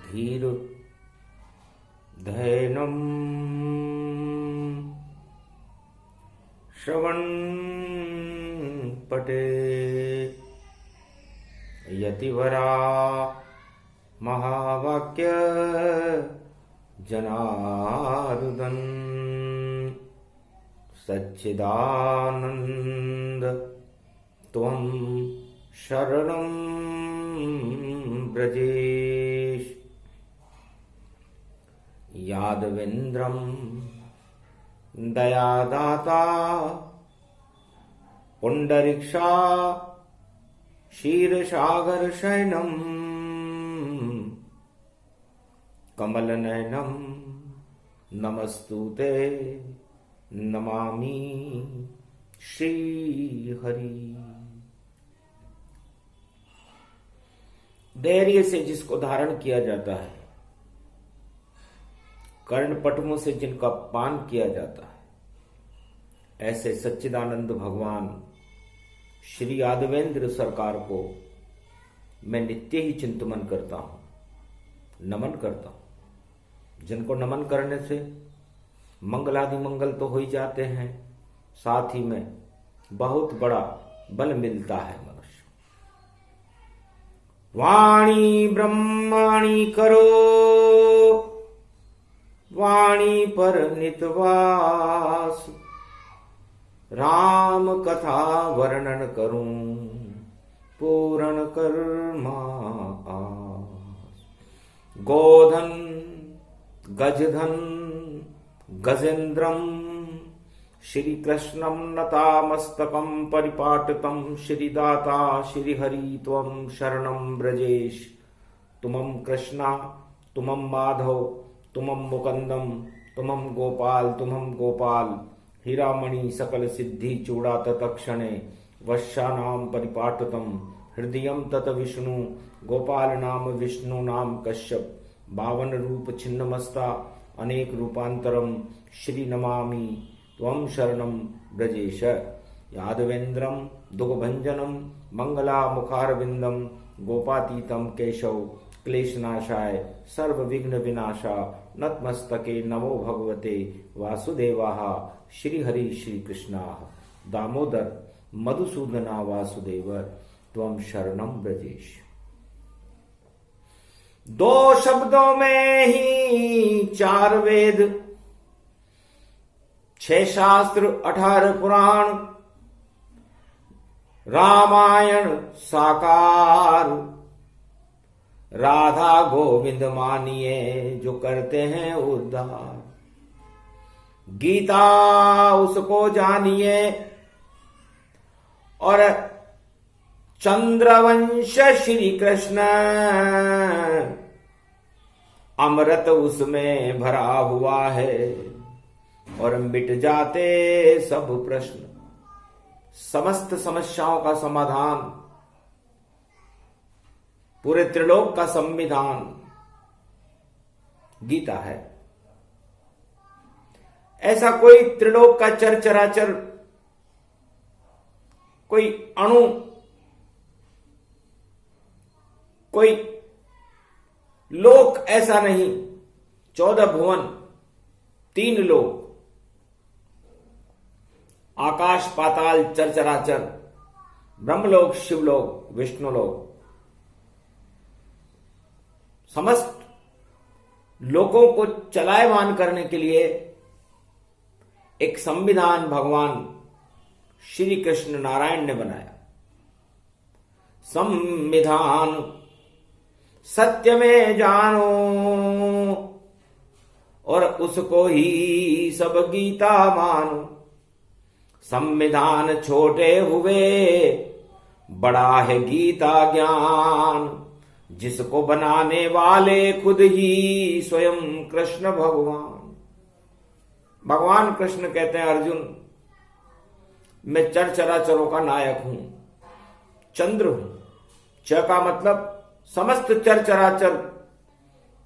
धीर धैनम श्रवण पटे यतिवरा महावाक्य जनार्दन सच्चिदानंद त्वं शरणं ब्रजेश यादवेन्द्रं दयादाता पुंडरीक्षा क्षीरसागर शयनं कमलनयनं नमस्तुते नमामि श्री हरि। धैर्य से जिसको धारण किया जाता है, कर्णपटुओं से जिनका पान किया जाता है, ऐसे सच्चिदानंद भगवान श्री यादवेंद्र सरकार को मैं नित्य ही चिंतन करता हूं, नमन करता हूं। जिनको नमन करने से मंगलादि मंगल तो हो ही जाते हैं, साथ ही में बहुत बड़ा बल मिलता है मनुष्य। वाणी ब्रह्माणी करो, वाणी पर नितवास, राम कथा वर्णन करूं पूर्ण कर्मा आस। गोधन गजधन गजेन्द्रम श्री कृष्णं नतामस्तकं परिपाटितं श्रीदाता श्रीहरि त्वं शरणं ब्रजेश। तुमं कृष्णा तुमं माधव तुमं मुकुंदम तुमं गोपाल तुमं गोपाल। हीरामणि सकल सिद्धि चूड़ा तत्क्षणे वश्यानां परिपाटितं हृदयं तत विष्णु। गोपाल नाम विष्णु नाम कश्यप। 52 रूप छिन्नमस्ता अनेक रूपांतरम श्री नमामि त्वं शरणं ब्रजेश। यादवेन्द्रं दुःखभंजनं मंगला मुखारविंदम गोपातीतं केशव क्लेशनाशाय सर्व विघ्न विनाशा। नतमस्तके नमो भगवते वासुदेवाः। श्री हरि श्री कृष्णा दामोदर मधुसूदना वासुदेव त्वं शरणं ब्रजेश। 2 शब्दों में ही 4 वेद, 6 शास्त्र 18 पुराण, रामायण साकार। राधा गोविंद मानिए जो करते हैं उद्धार। गीता उसको जानिए और चंद्रवंश श्री कृष्ण अमृत उसमें भरा हुआ है और मिट जाते सब प्रश्न। समस्त समस्याओं का समाधान, पूरे त्रिलोक का संविधान गीता है। ऐसा कोई त्रिलोक का चराचर कोई अणु, कोई लोक ऐसा नहीं। 14 भुवन, 3 लोक, आकाश पाताल चराचर, ब्रह्मलोक शिवलोक विष्णुलोक, समस्त लोकों को चलायमान करने के लिए एक संविधान भगवान श्री कृष्ण नारायण ने बनाया। संविधान सत्य में जानो और उसको ही सब गीता मानो। संविधान छोटे हुए बड़ा है गीता ज्ञान। जिसको बनाने वाले खुद ही स्वयं कृष्ण भगवान। भगवान कृष्ण कहते हैं, अर्जुन मैं चराचरों का नायक हूं, चंद्र हूं। च का मतलब समस्त चराचर,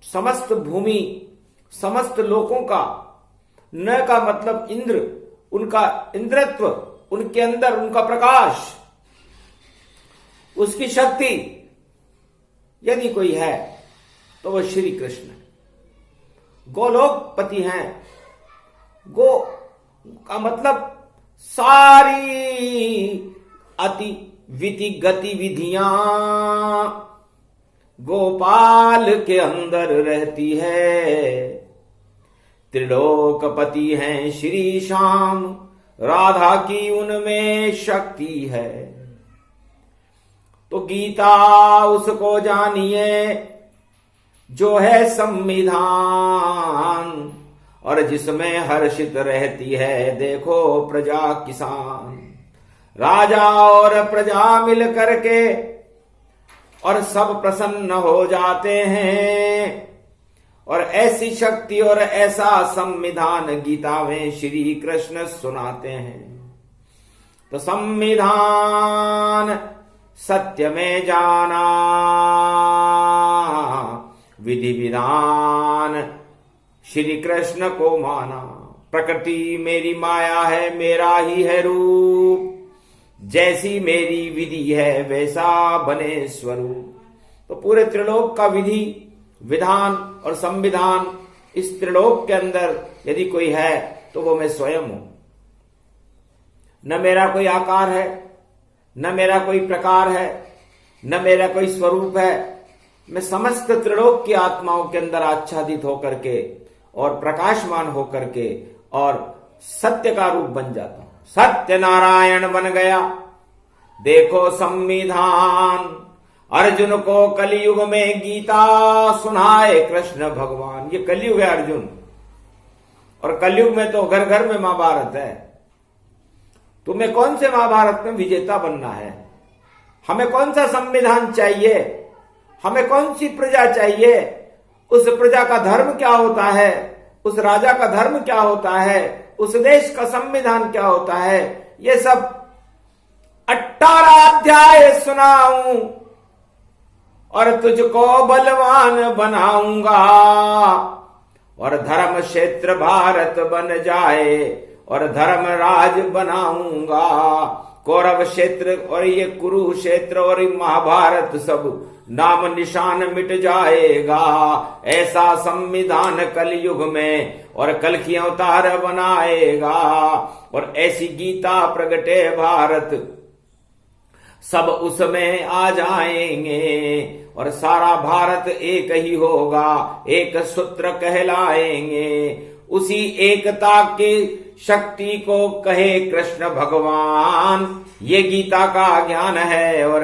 समस्त भूमि, समस्त लोकों का। न का मतलब इंद्र, उनका इंद्रत्व, उनके अंदर उनका प्रकाश, उसकी शक्ति। यदि कोई है तो वो श्री कृष्ण है। गोलोकपति हैं। गो का मतलब सारी अति विधि गतिविधियां गोपाल के अंदर रहती है। त्रिलोकपति हैं श्री श्याम, राधा की उनमें शक्ति है। तो गीता उसको जानिए जो है संविधान, और जिसमें हर्षित रहती है देखो प्रजा किसान। राजा और प्रजा मिल करके और सब प्रसन्न हो जाते हैं, और ऐसी शक्ति और ऐसा संविधान गीता में श्री कृष्ण सुनाते हैं। तो संविधान सत्य में जाना, विधि विधान श्री कृष्ण को माना। प्रकृति मेरी माया है, मेरा ही है रूप, जैसी मेरी विधि है वैसा बने स्वरूप। तो पूरे त्रिलोक का विधि विधान और संविधान इस त्रिलोक के अंदर यदि कोई है तो वो मैं स्वयं हूं। न मेरा कोई आकार है, न मेरा कोई प्रकार है, न मेरा कोई स्वरूप है। मैं समस्त त्रिलोक की आत्माओं के अंदर आच्छादित होकर के और प्रकाशमान होकर के और सत्य का रूप बन जाता हूं। सत्य नारायण बन गया। देखो संविधान। अर्जुन को कलयुग में गीता सुनाए कृष्ण भगवान। ये कलयुग है अर्जुन, और कलयुग में तो घर घर में महाभारत है। तुम्हें कौन से महाभारत में विजेता बनना है? हमें कौन सा संविधान चाहिए? हमें कौन सी प्रजा चाहिए? उस प्रजा का धर्म क्या होता है? उस राजा का धर्म क्या होता है? उस देश का संविधान क्या होता है? ये सब 18 अध्याय सुनाऊं और तुझको बलवान बनाऊंगा, और धर्म क्षेत्र भारत बन जाए और धर्म राज बनाऊंगा। कौरव क्षेत्र और ये कुरुक्षेत्र और महाभारत सब नाम निशान मिट जाएगा। ऐसा संविधान कलयुग में और कल की अवतार बनाएगा, और ऐसी गीता प्रगटे भारत सब उसमें आ जाएंगे, और सारा भारत एक ही होगा, एक सूत्र कहलाएंगे। उसी एकता की शक्ति को कहे कृष्ण भगवान। ये गीता का ज्ञान है। और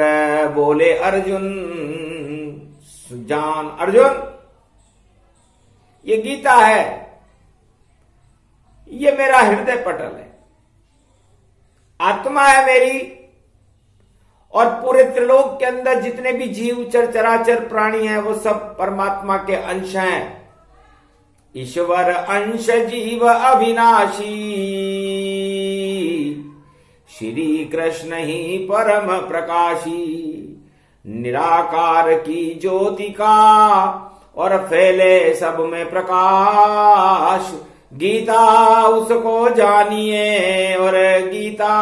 बोले अर्जुन जान, अर्जुन ये गीता है, ये मेरा हृदय पटल है, आत्मा है मेरी, और पूरे त्रिलोक के अंदर जितने भी जीव चराचर प्राणी हैं वो सब परमात्मा के अंश हैं। ईश्वर अंश जीव अविनाशी, श्री कृष्ण ही परम प्रकाशी। निराकार की ज्योति का और फैले सब में प्रकाश। गीता उसको जानिए, और गीता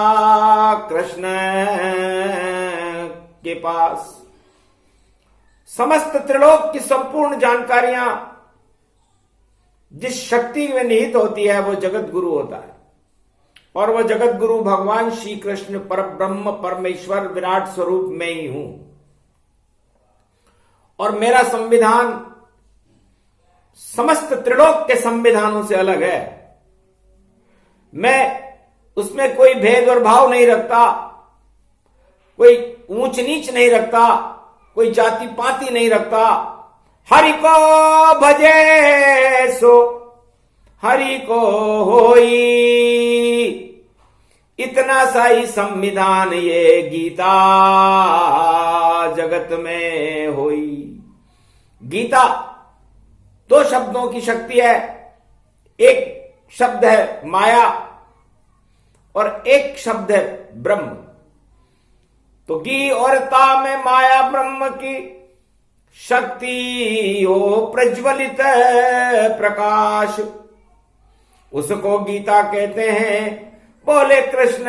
कृष्ण के पास समस्त त्रिलोक की संपूर्ण जानकारियां जिस शक्ति में निहित होती है वो जगत गुरु होता है, और वह जगत गुरु भगवान श्री कृष्ण पर ब्रह्म परमेश्वर विराट स्वरूप में ही हूं। और मेरा संविधान समस्त त्रिलोक के संविधानों से अलग है। मैं उसमें कोई भेद और भाव नहीं रखता, कोई ऊंच नीच नहीं रखता, कोई जाति पाति नहीं रखता। हरि को भजे सो हरि को होई, इतना सा ही संविधान ये गीता जगत में होई। गीता दो शब्दों की शक्ति है। एक शब्द है माया और एक शब्द है ब्रह्म। तो गी और ता में माया ब्रह्म की शक्ति हो प्रज्वलित प्रकाश, उसको गीता कहते हैं। बोले कृष्ण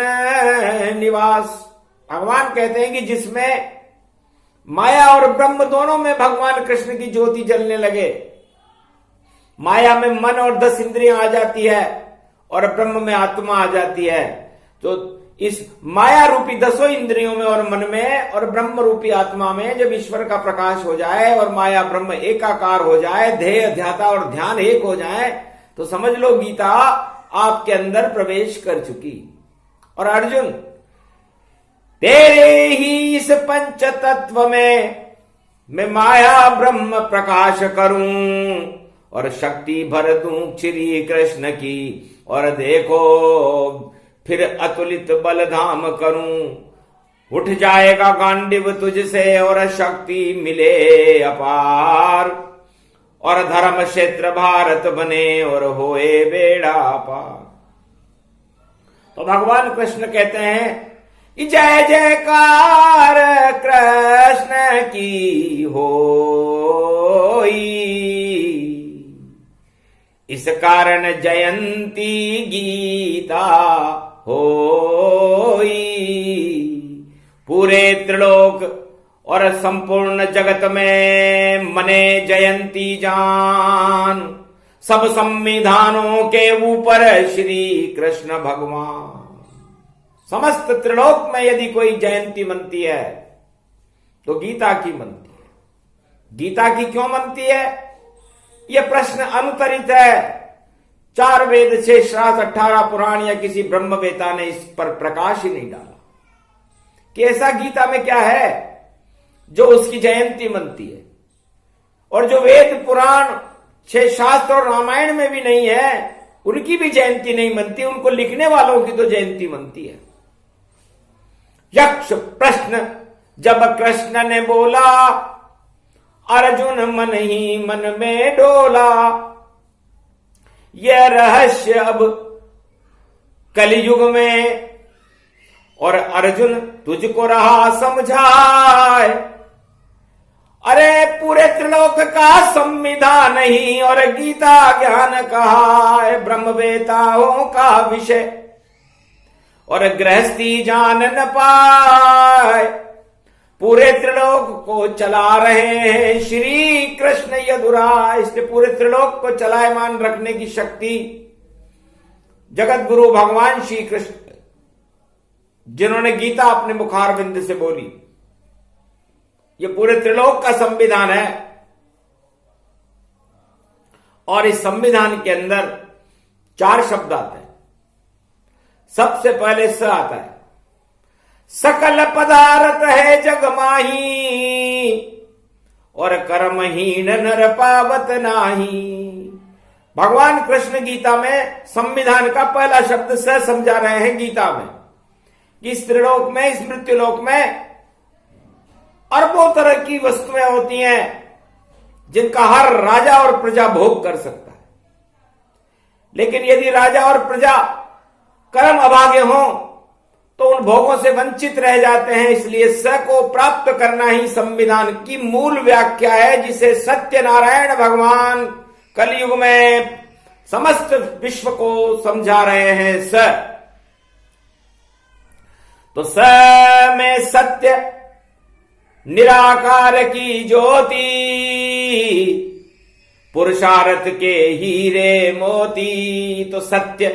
निवास, भगवान कहते हैं कि जिसमें माया और ब्रह्म दोनों में भगवान कृष्ण की ज्योति जलने लगे। माया में मन और 10 इंद्रियां आ जाती है और ब्रह्म में आत्मा आ जाती है। तो इस माया रूपी 10 इंद्रियों में और मन में और ब्रह्म रूपी आत्मा में जब ईश्वर का प्रकाश हो जाए और माया ब्रह्म एकाकार हो जाए, ध्येय ध्याता और ध्यान एक हो जाए, तो समझ लो गीता आपके अंदर प्रवेश कर चुकी। और अर्जुन, तेरे ही इस पंच तत्व में मैं माया ब्रह्म प्रकाश करूं और शक्ति भर दूं श्री कृष्ण की, और देखो फिर अतुलित बलधाम करूं। उठ जाएगा गांडीव तुझसे और शक्ति मिले अपार, और धर्म क्षेत्र भारत बने और होए बेड़ा पार। तो भगवान कृष्ण कहते हैं, जय जयकार कृष्ण की होई, इस कारण जयंती गीता होई। पूरे त्रिलोक और संपूर्ण जगत में मने जयंती जान, सब संविधानों के ऊपर श्री कृष्ण भगवान। समस्त त्रिलोक में यदि कोई जयंती मनती है तो गीता की मनती है। गीता की क्यों मनती है? यह प्रश्न अनुत्तरित है। 4 वेद, 6 शास्त्र, 18 पुराण या किसी ब्रह्मवेता ने इस पर प्रकाश ही नहीं डाला कि ऐसा गीता में क्या है जो उसकी जयंती मनती है। और जो वेद पुराण 6 शास्त्र और रामायण में भी नहीं है, उनकी भी जयंती नहीं मनती, उनको लिखने वालों की तो जयंती मनती है। यक्ष प्रश्न जब कृष्ण ने बोला, अर्जुन मन ही मन में डोला। यह रहस्य अब कलयुग में, और अर्जुन तुझको रहा समझाए। अरे पूरे त्रिलोक का संविधान ही और गीता ज्ञान कहा है ब्रह्मवेताओं का विषय, और गृहस्थी जान न पाए। पूरे त्रिलोक को चला रहे हैं श्री कृष्ण यदुराय। इसलिए पूरे त्रिलोक को चलायमान रखने की शक्ति जगत गुरु भगवान श्री कृष्ण, जिन्होंने गीता अपने मुखारविंद से बोली, ये पूरे त्रिलोक का संविधान है। और इस संविधान के अंदर 4 शब्द आते हैं। सबसे पहले स आता है, सकल पदार्थ है जग माही, और कर्महीन नर पावत नाही। भगवान कृष्ण गीता में संविधान का पहला शब्द स समझा रहे हैं गीता में, कि इस त्रिलोक में, इस मृत्युलोक में अरबों तरह की वस्तुएं होती हैं जिनका हर राजा और प्रजा भोग कर सकता है। लेकिन यदि राजा और प्रजा कर्म अभागे हों तो उन भोगों से वंचित रह जाते हैं। इसलिए स को प्राप्त करना ही संविधान की मूल व्याख्या है, जिसे सत्यनारायण भगवान कलयुग में समस्त विश्व को समझा रहे हैं। स तो स में सत्य निराकार की ज्योति, पुरुषार्थ के हीरे मोती। तो सत्य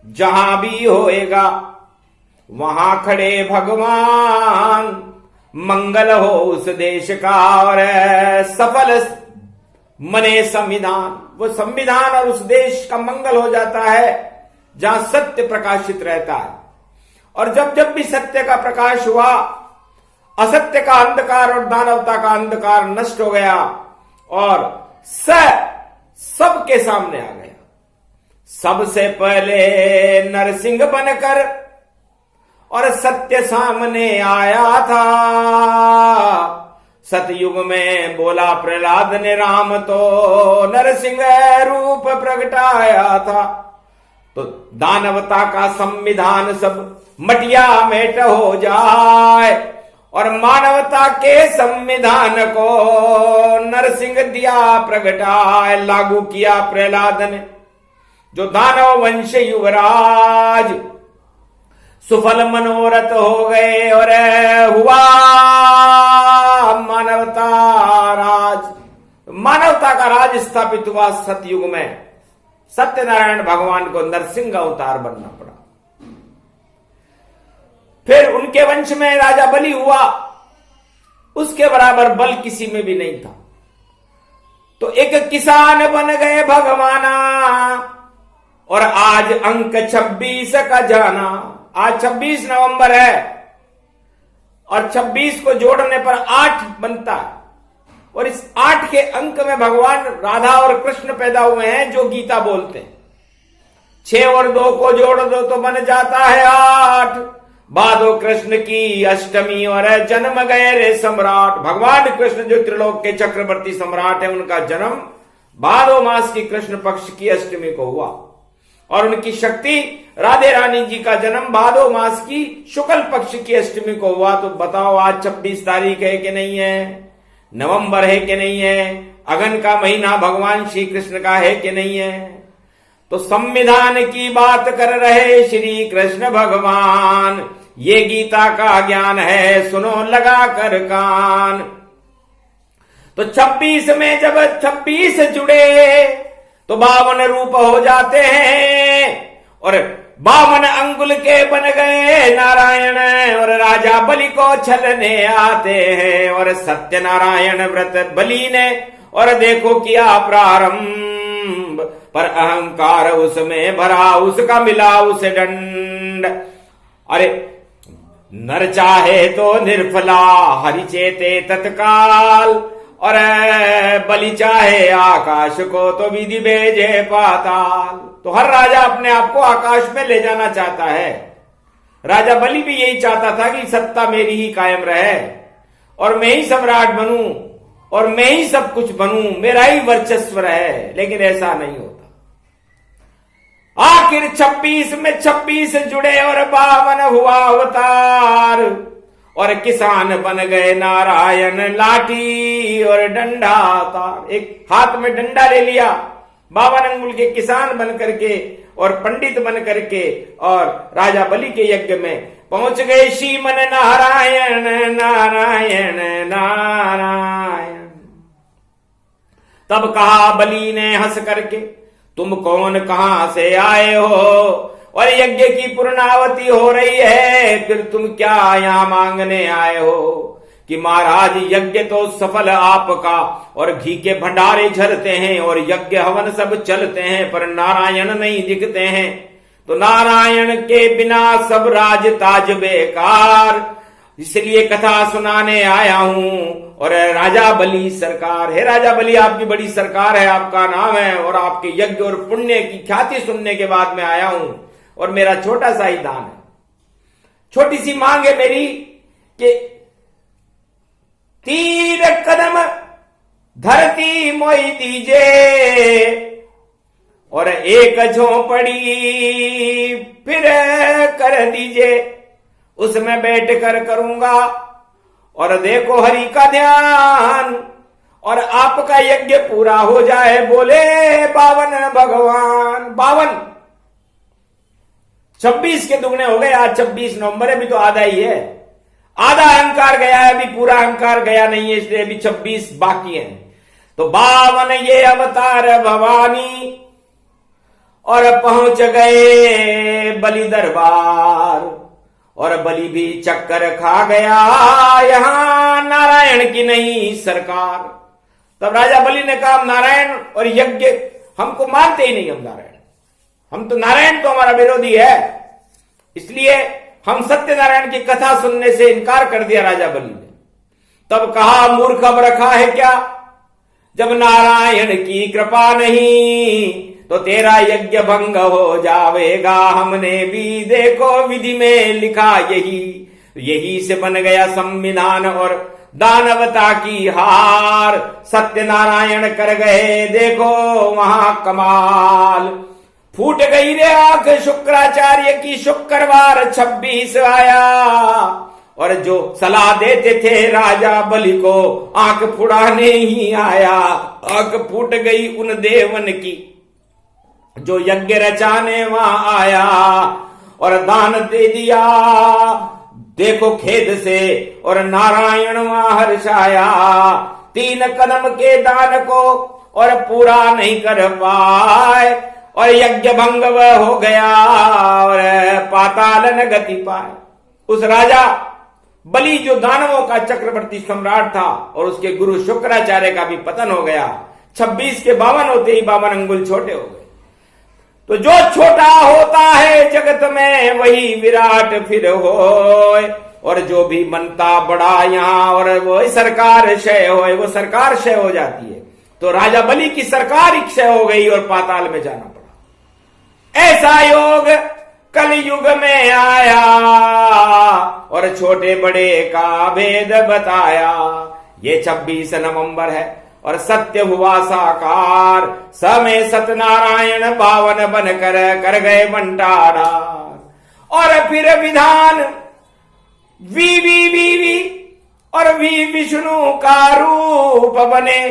जहां भी होएगा वहां खड़े भगवान, मंगल हो उस देश का और सफल मने संविधान। वो संविधान और उस देश का मंगल हो जाता है जहां सत्य प्रकाशित रहता है। और जब जब भी सत्य का प्रकाश हुआ, असत्य का अंधकार और दानवता का अंधकार नष्ट हो गया और सबके सामने आ गया। सबसे पहले नरसिंह बनकर और सत्य सामने आया था। सतयुग में बोला प्रहलाद ने राम, तो नरसिंह रूप प्रगटाया था। तो दानवता का संविधान सब मटिया मेट हो जाए और मानवता के संविधान को नरसिंह दिया प्रगटाए, लागू किया प्रहलाद ने। जो दानव वंश युवराज सुफल मनोरथ हो गए और हुआ मानवता राज, मानवता का राज स्थापित हुआ सतयुग में। सत्यनारायण भगवान को नरसिंह अवतार बनना पड़ा। फिर उनके वंश में राजा बलि हुआ, उसके बराबर बल किसी में भी नहीं था। तो एक किसान बन गए भगवाना, और आज अंक 26 का जाना। आज 26 नवंबर है, और 26 को जोड़ने पर 8 बनता है, और इस 8 के अंक में भगवान राधा और कृष्ण पैदा हुए हैं, जो गीता बोलते हैं। 6 और 2 को जोड़ दो तो बन जाता है 8। भादो कृष्ण की अष्टमी और जन्म गए रे सम्राट। भगवान कृष्ण जो त्रिलोक के चक्रवर्ती सम्राट है, उनका जन्म भादो मास की कृष्ण पक्ष की अष्टमी को हुआ, और उनकी शक्ति राधे रानी जी का जन्म भादो मास की शुक्ल पक्ष की अष्टमी को हुआ। तो बताओ आज 26 तारीख है कि नहीं है, नवंबर है कि नहीं है, अगन का महीना भगवान श्री कृष्ण का है कि नहीं है। तो संविधान की बात कर रहे श्री कृष्ण भगवान, ये गीता का ज्ञान है, सुनो लगा कर कान। तो 26 में जब 26 जुड़े तो 52 रूप हो जाते हैं, और 52 अंगुल के बन गए नारायण, और राजा बलि को छलने आते हैं। और सत्यनारायण व्रत बलि ने और देखो किया प्रारंभ, पर अहंकार उसमें भरा, उसका मिला उसे दंड। अरे नर चाहे तो निर्फला, हरि चेते तत्काल, और बलि चाहे आकाश को तो विधि भेजे पाताल। तो हर राजा अपने आप को आकाश में ले जाना चाहता है। राजा बलि भी यही चाहता था कि सत्ता मेरी ही कायम रहे, और मैं ही सम्राट बनूं, और मैं ही सब कुछ बनूं, मेरा ही वर्चस्व रहे। लेकिन ऐसा नहीं होता। आखिर 26 में 26 जुड़े और 52 हुआ अवतार, और किसान बन गए नारायण, लाठी और डंडा तार। एक हाथ में डंडा ले लिया, 52 अंगुल के किसान बन करके और पंडित बन करके, और राजा बलि के यज्ञ में पहुंच गए। श्रीमन नारायण नारायण नारायण। तब कहा बलि ने हंस करके, तुम कौन कहां से आए हो, और यज्ञ की पूर्णावती हो रही है, फिर तुम क्या यहां मांगने आए हो। कि महाराज यज्ञ तो सफल आपका, और घी के भंडारे झरते हैं, और यज्ञ हवन सब चलते हैं, पर नारायण नहीं दिखते हैं। तो नारायण के बिना सब राज ताज बेकार, इसलिए कथा सुनाने आया हूं। और राजा बलि सरकार है, राजा बलि आपकी बड़ी सरकार है, आपका नाम है, और आपके यज्ञ और पुण्य की ख्याति सुनने के बाद में आया हूं। और मेरा छोटा सा ही दान है, छोटी सी मांग है मेरी, कि 3 कदम धरती मोई दीजे, और 1 झोंपड़ी फिर कर दीजे, उसमें बैठ कर करूंगा, और देखो हरि का ध्यान, और आपका यज्ञ पूरा हो जाए। बोले 52 भगवान। 52 26 के दुगने हो गए। आज 26 नवंबर है, अभी तो आधा ही है, आधा अहंकार गया है, अभी पूरा अहंकार गया नहीं है, इसलिए अभी 26 बाकी है। तो 52 ये अवतार भवानी, और पहुंच गए बलि दरबार, और बलि भी चक्कर खा गया, यहां नारायण की नहीं सरकार। तब राजा बलि ने कहा, नारायण और यज्ञ हमको मानते ही नहीं, हम नारायण, हम तो नारायण तो हमारा विरोधी है, इसलिए हम सत्यनारायण की कथा सुनने से इनकार कर दिया राजा बलि ने। तब कहा, मूर्ख अब रखा है क्या, जब नारायण की कृपा नहीं तो तेरा यज्ञ भंग हो जाएगा। हमने भी देखो विधि में लिखा यही से बन गया संविधान, और दानवता की हार सत्यनारायण कर गए, देखो वहां कमाल। फूट गई रे आंख शुक्राचार्य की, शुक्रवार 26 आया, और जो सलाह देते थे राजा बलि को, आंख फुड़ाने ही आया। आंख फूट गई उन देवन की, जो यज्ञ रचाने वहां आया, और दान दे दिया देखो खेद से और नारायण वहां हर्षाया, 3 कदम के दान को और पूरा नहीं कर पाए, और यज्ञ भंग हो गया और पाताल न गति पाए। उस राजा बलि जो दानवों का चक्रवर्ती सम्राट था और उसके गुरु शुक्राचार्य का भी पतन हो गया। 26 के 52 होते ही 52 अंगुल छोटे हो गए। तो जो छोटा होता है जगत में वही विराट फिर होए, और जो भी बनता बड़ा यहाँ और वो सरकार क्षय होए, वो सरकार क्षय हो जाती है। तो राजा बलि की सरकार ही क्षय हो गई और पाताल में जाना पड़ा। ऐसा योग कल युग में आया और छोटे बड़े का भेद बताया। ये 26 नवंबर है और सत्य हुआ साकार, समय सत्यनारायण पावन बन कर गए बंटारा। और फिर विधान वी और वी विष्णु का रूप बने,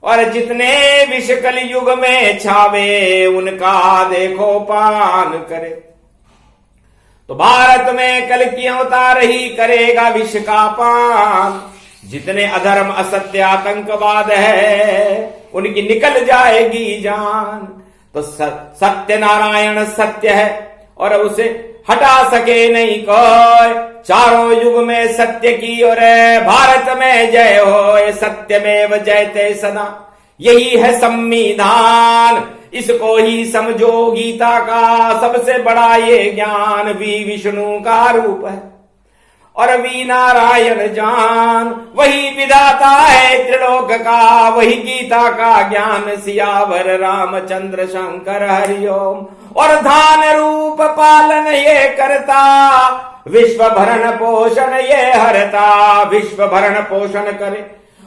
और जितने विष कल युग में छावे उनका देखो पान करे। तो भारत में कल की अवतार ही करेगा विष का पान। जितने अधर्म असत्य आतंकवाद है उनकी निकल जाएगी जान। तो सत्य नारायण सत्य है और उसे हटा सके नहीं कोई। चारों युग में सत्य की और भारत में जय हो, सत्यमेव जयते सदा, यही है संविधान। इसको ही समझो गीता का सबसे बड़ा ये ज्ञान। वी विष्णु का रूप है और वी नारायण जान, वही विधाता है त्रिलोक का, वही गीता का ज्ञान। सियावर रामचंद्र शंकर हरिओम। और धान रूप पालन ये करता, विश्व भरण पोषण ये हरता। विश्व भरण पोषण करे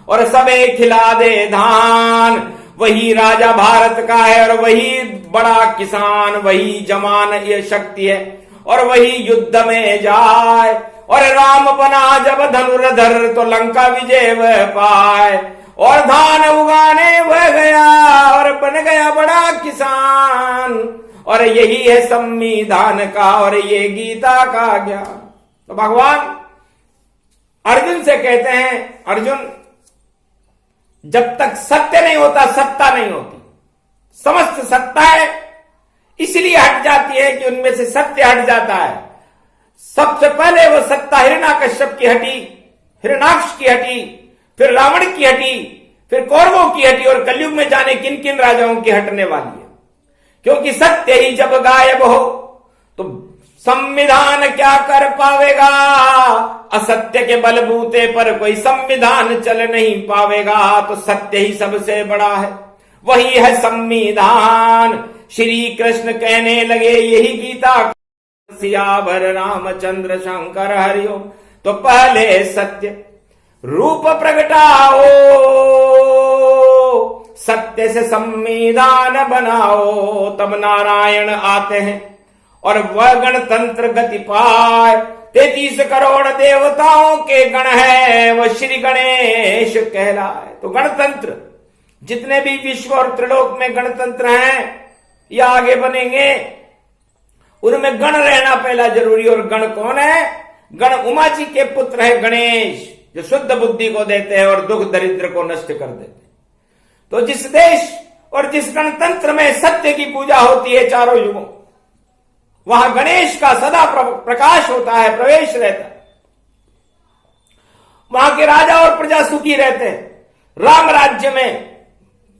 और सबे खिला दे धान, वही राजा भारत का है और वही बड़ा किसान। वही जवान ये शक्ति है और वही युद्ध में जाए। और राम बना जब धनुर्धर तो लंका विजय वह पाए। और धान उगाने वह गया और बन गया बड़ा किसान। और यही है संविधान का और ये गीता का ज्ञान। तो भगवान अर्जुन से कहते हैं, अर्जुन जब तक सत्य नहीं होता सत्ता नहीं होती। समस्त सत्ता है इसलिए हट जाती है कि उनमें से सत्य हट जाता है। सबसे पहले वो सत्ता हिरण्यकश्यप की हटी, हिरण्याक्ष की हटी, फिर रावण की हटी, फिर कौरवों की हटी, और कलयुग में जाने किन किन राजाओं की हटने वाली है। क्योंकि सत्य ही जब गायब हो तो संविधान क्या कर पावेगा। असत्य के बलबूते पर कोई संविधान चल नहीं पावेगा। तो सत्य ही सबसे बड़ा है, वही है संविधान। श्री कृष्ण कहने लगे यही गीता। सियावर रामचंद्र शंकर हरिओम। तो पहले सत्य रूप प्रगटाओ, सत्य से संविधान बनाओ, तब नारायण आते हैं और वह गणतंत्र गति पाए। 33 करोड़ देवताओं के गण है, वह श्री गणेश कहलाए। तो गणतंत्र जितने भी विश्व और त्रिलोक में गणतंत्र हैं या आगे बनेंगे, उनमें गण रहना पहला जरूरी। और गण कौन है? गण उमा जी के पुत्र है गणेश, जो शुद्ध बुद्धि को देते हैं और दुख दरिद्र को नष्ट कर देते हैं। तो जिस देश और जिस गणतंत्र में सत्य की पूजा होती है चारों युगों, वहां गणेश का सदा प्रकाश होता है, प्रवेश रहता है। वहां के राजा और प्रजा सुखी रहते हैं। राम राज्य में,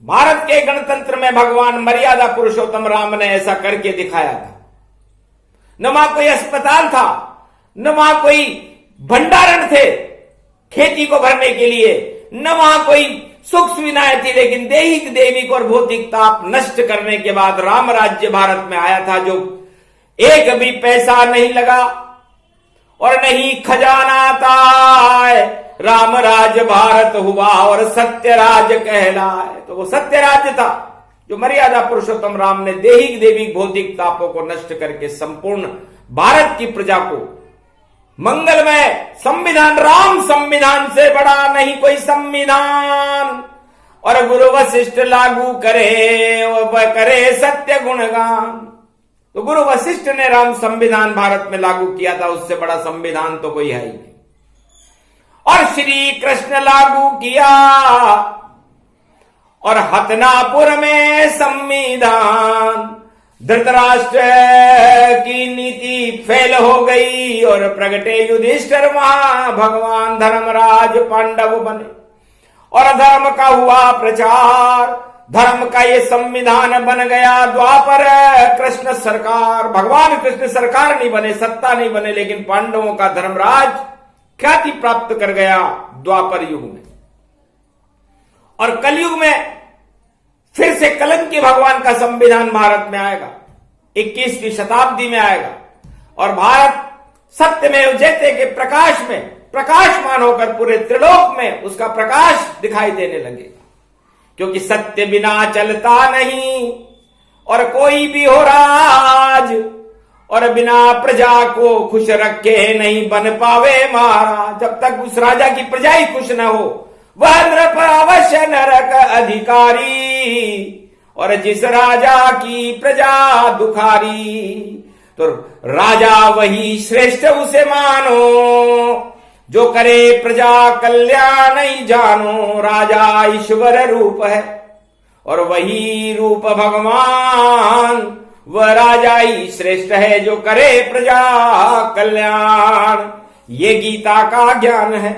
भारत के गणतंत्र में भगवान मर्यादा पुरुषोत्तम राम ने ऐसा करके दिखाया था। न वहां कोई अस्पताल था, न वहां कोई भंडारण थे खेती को भरने के लिए, न वहां कोई सुख सुविधाएं थी, लेकिन दैहिक दैविक और भौतिक ताप नष्ट करने के बाद राम राज्य भारत में आया था, जो एक भी पैसा नहीं लगा और नहीं खजाना था। राम राज भारत हुआ और सत्य राज कहलाए। तो वो सत्य राज्य था जो मर्यादा पुरुषोत्तम राम ने दैहिक दैविक भौतिक तापों को नष्ट करके संपूर्ण भारत की प्रजा को मंगलमय संविधान, राम संविधान से बड़ा नहीं कोई संविधान। और गुरु वशिष्ठ लागू करे, वह करे सत्य गुणगान। तो गुरु वशिष्ठ ने राम संविधान भारत में लागू किया था, उससे बड़ा संविधान तो कोई है ही नहीं। और श्री कृष्ण लागू किया और हतनापुर में संविधान। धृतराष्ट्र की नीति फेल हो गई और प्रगटे युधिष्ठिर वहां भगवान धर्मराज पांडव बने और धर्म का हुआ प्रचार। धर्म का ये संविधान बन गया। द्वापर कृष्ण सरकार, भगवान कृष्ण सरकार नहीं बने, सत्ता नहीं बने, लेकिन पांडवों का धर्मराज ख्याति प्राप्त कर गया द्वापर युग में। और कलयुग में फिर से कलंकी भगवान का संविधान भारत में आएगा, 21वीं शताब्दी में आएगा और भारत सत्यमेव जयते के प्रकाश में प्रकाशमान होकर पूरे त्रिलोक में उसका प्रकाश दिखाई देने लगेगा। क्योंकि सत्य बिना चलता नहीं और कोई भी हो राज, और बिना प्रजा को खुश रखे नहीं बन पावे महाराज। जब तक उस राजा की प्रजा ही खुश न हो वह नृप अवश्य नरक अधिकारी, और जिस राजा की प्रजा दुखारी तो राजा वही श्रेष्ठ उसे मानो, जो करे प्रजा कल्याण ही जानो। राजा ईश्वर रूप है और वही रूप भगवान, वह राजा ही श्रेष्ठ है जो करे प्रजा कल्याण। ये गीता का ज्ञान है।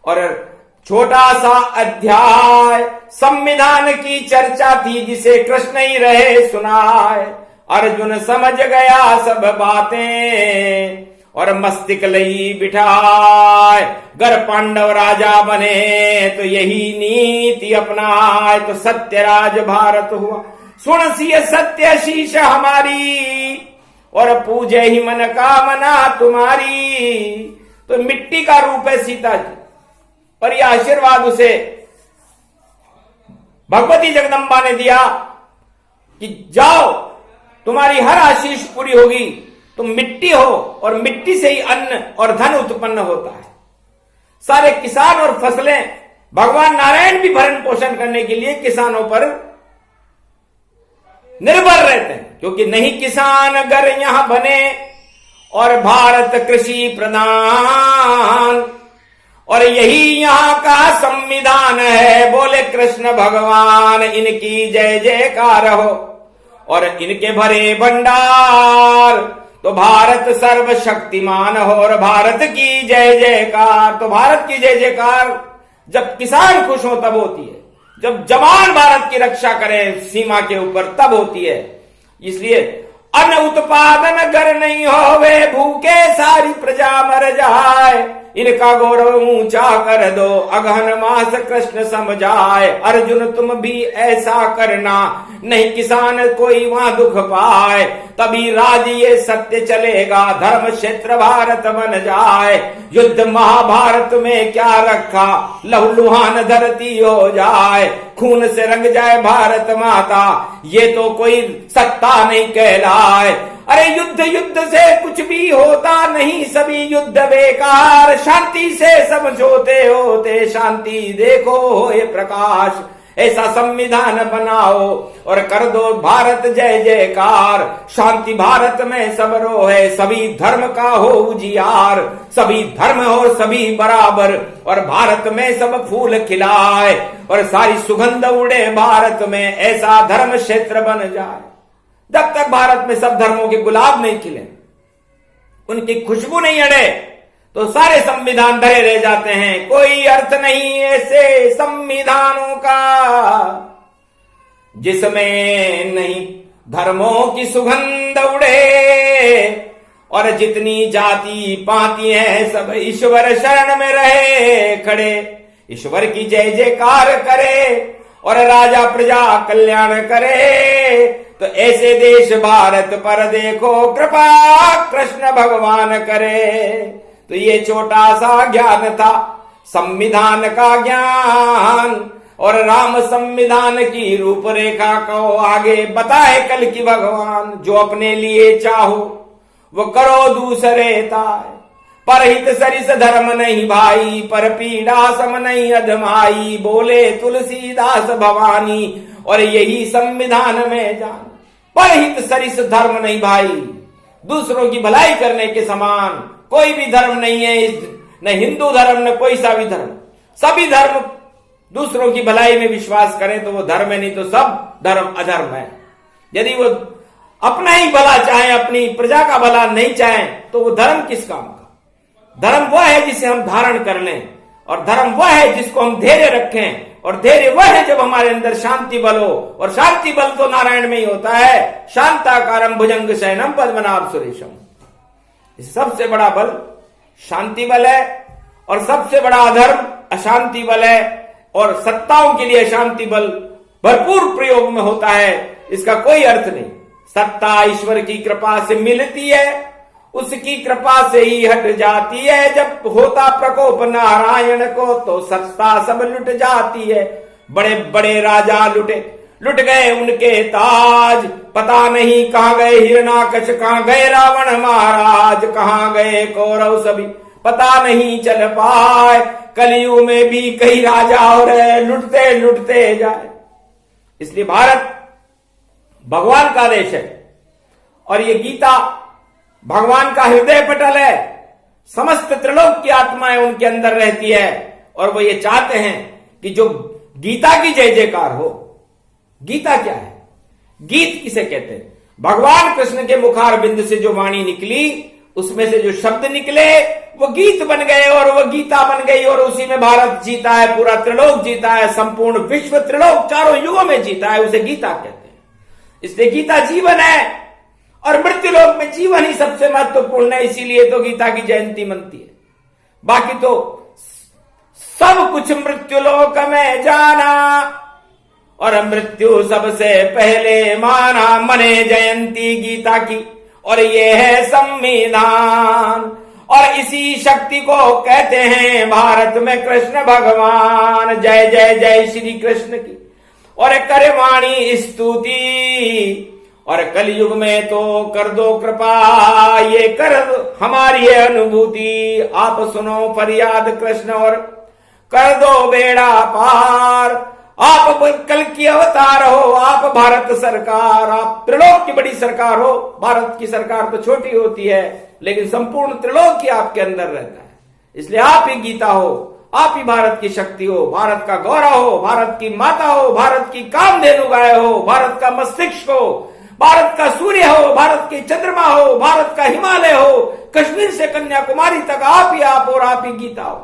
और छोटा सा अध्याय संविधान की चर्चा थी जिसे कृष्ण ही रहे सुनाए। अर्जुन समझ गया सब बातें और मस्तिष्क लई बिठाए। गर पांडव राजा बने तो यही नीति अपनाए, तो सत्य राज भारत हुआ। सुन सिय सत्य शीश हमारी और पूजे ही मन कामना तुम्हारी। तो मिट्टी का रूप है सीता जी और यह आशीर्वाद उसे भगवती जगदम्बा ने दिया कि जाओ तुम्हारी हर आशीष पूरी होगी, तुम मिट्टी हो और मिट्टी से ही अन्न और धन उत्पन्न होता है। सारे किसान और फसलें भगवान नारायण भी भरण पोषण करने के लिए किसानों पर निर्भर रहते हैं, क्योंकि नहीं किसान अगर यहां बने और भारत कृषि प्रधान, और यही यहाँ का संविधान है। बोले कृष्ण भगवान इनकी जय जयकार हो और इनके भरे भंडार, तो भारत सर्वशक्तिमान हो और भारत की जय जयकार। तो भारत की जय जयकार जब किसान खुश हो तब होती है, जब जवान भारत की रक्षा करें सीमा के ऊपर तब होती है। इसलिए अन्न उत्पादन अगर नहीं होवे भूखे सारी प्रजा मर जाए। इनका गौरव ऊंचा कर दो अगहन मास कृष्ण समझाए। अर्जुन तुम भी ऐसा करना नहीं किसान कोई वहां दुख पाए। तभी राज ये सत्य चलेगा धर्म क्षेत्र भारत बन जाए। युद्ध महाभारत में क्या रखा लहूलुहान धरती हो जाए। खून से रंग जाए भारत माता ये तो कोई सत्ता नहीं कहलाए। अरे युद्ध युद्ध से कुछ भी होता नहीं सभी युद्ध बेकार। शांति से समझौते होते शांति देखो होए प्रकाश। ऐसा संविधान बनाओ और कर दो भारत जय जयकार। शांति भारत में सब रो है सभी धर्म का हो उजियार। सभी धर्म और सभी बराबर और भारत में सब फूल खिलाए और सारी सुगंध उड़े भारत में ऐसा धर्म क्षेत्र बन जाए। जब तक भारत में सब धर्मों के गुलाब नहीं खिले उनकी खुशबू नहीं अड़े तो सारे संविधान धरे रह जाते हैं। कोई अर्थ नहीं ऐसे संविधानों का जिसमें नहीं धर्मों की सुगंध उड़े। और जितनी जाति पाती हैं सब ईश्वर शरण में रहे खड़े। ईश्वर की जय जयकार करे और राजा प्रजा कल्याण करे। तो ऐसे देश भारत पर देखो कृपा कृष्ण भगवान करे। तो ये छोटा सा ज्ञान था संविधान का ज्ञान और राम संविधान की रूपरेखा को आगे बताए कल की भगवान। जो अपने लिए चाहो वो करो दूसरे ताय। परहित सरिस धर्म नहीं भाई पर पीड़ा सम नहीं अधमाई। बोले तुलसीदास भवानी और यही संविधान में जान। परहित सरिस धर्म नहीं भाई, दूसरों की भलाई करने के समान कोई भी धर्म नहीं है। न हिंदू धर्म न कोई सा भी धर्म, सभी धर्म दूसरों की भलाई में विश्वास करें तो वो धर्म है, नहीं तो सब धर्म अधर्म है। यदि वो अपना ही भला चाहे, अपनी प्रजा का भला नहीं चाहे, तो वो धर्म किस काम का? धर्म वह है जिसे हम धारण कर लें, और धर्म वह है जिसको हम धैर्य रखें, और धैर्य वह है जब हमारे अंदर शांति बल हो, और शांति बल तो नारायण में ही होता है। शांताकारम भुजंग शयनम पद्मनाभ सुरेशम। सबसे बड़ा बल शांति बल है, और सबसे बड़ा अधर्म अशांति बल है, और सत्ताओं के लिए शांति बल भरपूर प्रयोग में होता है। इसका कोई अर्थ नहीं। सत्ता ईश्वर की कृपा से मिलती है, उसकी कृपा से ही हट जाती है। जब होता प्रकोप नारायण को तो सत्ता सब लुट जाती है। बड़े बड़े राजा लुट गए उनके ताज, पता नहीं कहां गए हिरणाकश, कहां गए रावण महाराज, कहां गए कौरव सभी पता नहीं चल पाए। कलयुग में भी कई राजा और लुटते लुटते जाए। इसलिए भारत भगवान का देश है, और ये गीता भगवान का हृदय पटल है। समस्त त्रिलोक की आत्माएं उनके अंदर रहती है, और वो ये चाहते हैं कि जो गीता की जय जयकार हो। गीता क्या है? गीत किसे कहते हैं? भगवान कृष्ण के मुखार बिंद से जो वाणी निकली, उसमें से जो शब्द निकले वो गीत बन गए, और वो गीता बन गई, और उसी में भारत जीता है, पूरा त्रिलोक जीता है, संपूर्ण विश्व त्रिलोक चारों युगों में जीता है। उसे गीता कहते हैं। इसलिए गीता जीवन है, और मृत्यु लोक में जीवन ही सबसे महत्वपूर्ण है। इसीलिए तो गीता की जयंती मनती है। बाकी तो सब कुछ मृत्यु लोक में जाना, और मृत्यु सबसे पहले माना। मने जयंती गीता की, और ये है संविधान, और इसी शक्ति को कहते हैं भारत में कृष्ण भगवान। जय जय जय श्री कृष्ण की, और करे वाणी स्तुति। और कलयुग में तो कर दो कृपा, ये कर हमारी है अनुभूति। आप सुनो फरियाद कृष्ण, और कर दो बेड़ा पार। आप कल की अवतार हो, आप भारत सरकार, आप त्रिलोक की बड़ी सरकार हो। भारत की सरकार तो छोटी होती है, लेकिन संपूर्ण त्रिलोक ही आपके अंदर रहता है। इसलिए आप ही गीता हो, आप ही भारत की शक्ति हो, भारत का गौरव हो, भारत की माता हो, भारत की कामधेनु गाय हो, भारत का मस्तिष्क हो, भारत का सूर्य हो, भारत के चंद्रमा हो, भारत का हिमालय हो, कश्मीर से कन्याकुमारी तक आप ही आप, और आप ही गीता हो।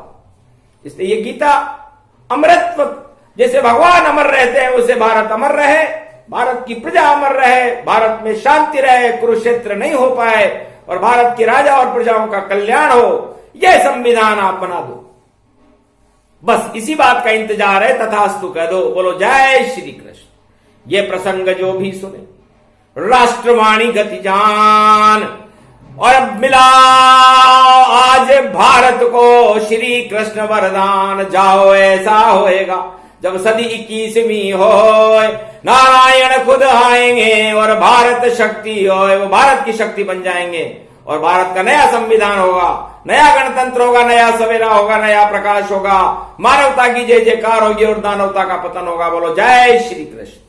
इसलिए ये गीता अमरत्व, जैसे भगवान अमर रहते हैं उसे भारत अमर रहे, भारत की प्रजा अमर रहे, भारत में शांति रहे, कुरुक्षेत्र नहीं हो पाए, और भारत के राजा और प्रजाओं का कल्याण हो। यह संविधान आप बना दो। बस इसी बात का इंतजार है। तथास्तु कह दो। बोलो जय श्री कृष्ण। ये प्रसंग जो भी सुने राष्ट्रवाणी गति जान, और अब मिला आज भारत को श्री कृष्ण वरदान। जाओ ऐसा होएगा जब सदी 21वीं हो, नारायण खुद आएंगे, और भारत शक्ति हो, वो भारत की शक्ति बन जाएंगे, और भारत का नया संविधान होगा, नया गणतंत्र होगा, नया सवेरा होगा, नया प्रकाश होगा, मानवता की जय जयकार होगी, और दानवता का पतन होगा। बोलो जय श्री कृष्ण।